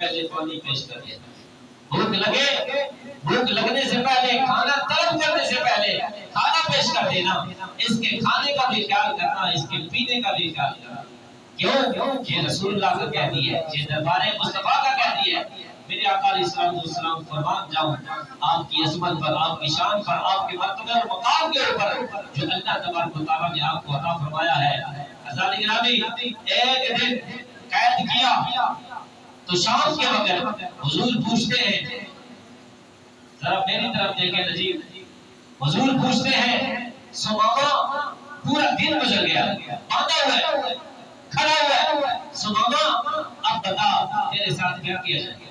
پہلے پانی پیش کر دیا. بھوک لگنے سے پہلے کھانا طلب کرنے سے پہلے کھانا پیش کر دینا. اس کے کھانے کا بھی خیال کرنا, اس کے پینے کا بھی خیال کرنا. کیوں؟ یہ رسول اللہ کا کہہ دی ہے, یہ دربار مصطفیٰ کا کہہ دی ہے. میرے آقا علیہ السلام فرمان جاؤں آپ کی عظمت پر, آپ کی شان پر, آپ کے مرتبے اور مقام کے اوپر جو اللہ تبارک و تعالیٰ نے آپ کو عطا فرمایا ہے. حضرات گرامی, ایک دن قید کیا تو شام کے وقت حضور پوچھتے ہیں, ذرا میری طرف دیکھیں نجیب, حضور پوچھتے ہیں سماما پورا دن گزر گیا, باندھا ہوا ہے, کھڑا ہوا ہے, سماما اب بتا تیرے ساتھ کیا کیا جائے.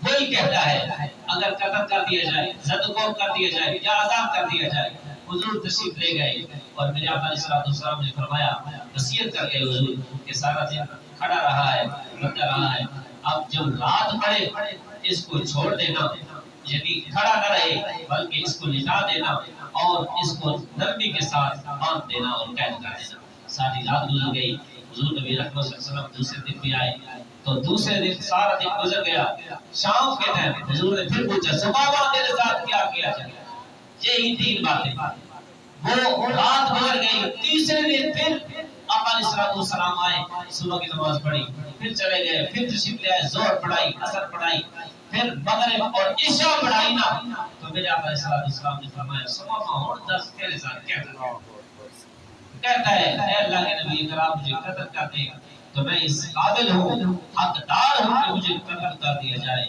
وہی کہتا ہے اگر قتل کر دیا جائے, زدگوب کر دیا جائے یا آزاد کر دیا جائے. حضور تشریف لے گئے اور میرے آقا علیہ السلام نے فرمایا, وصیت کر کے حضور کہ سارا دن کھڑا رہا ہے, بندہ رہا ہے, اب جب رات پڑے اس کو چھوڑ دینا, یعنی کھڑا نہ رہے بلکہ اس کو لٹا دینا اور اس کو نرمی کے ساتھ باندھ دینا اور قید کر دینا. ساری رات گزر گئی, حضور نبی رحمت صلی اللہ علیہ وسلم دوسرے دن بھی آئے تو دوسرے دن سارا دن گزر گیا. شام کے ٹائم حضور نے پھر پوچھا سماما تیرے ساتھ کیا کیا جائے. یہی تین باتیں, وہ رات گزر گئی. تیسرے دن پھر آقا علیہ السلام آئے, صبح کی نماز پڑھی, پھر چلے گئے, پھر تشریف لے آئے, ظہر پڑھائی, عصر پڑھائی, پھر مغرب اور عشاء پڑھائی نا. تو میرے آقا علیہ السلام نے فرمایا سماما اور دس تیرے ساتھ کیا کرنا. کہتا ہے اے اللہ کے نبی, اگر آپ مجھے قتل کر دیں تو میں اس قابل ہوں, حقدار ہوں کہ مجھے قتل کر دیا جائے.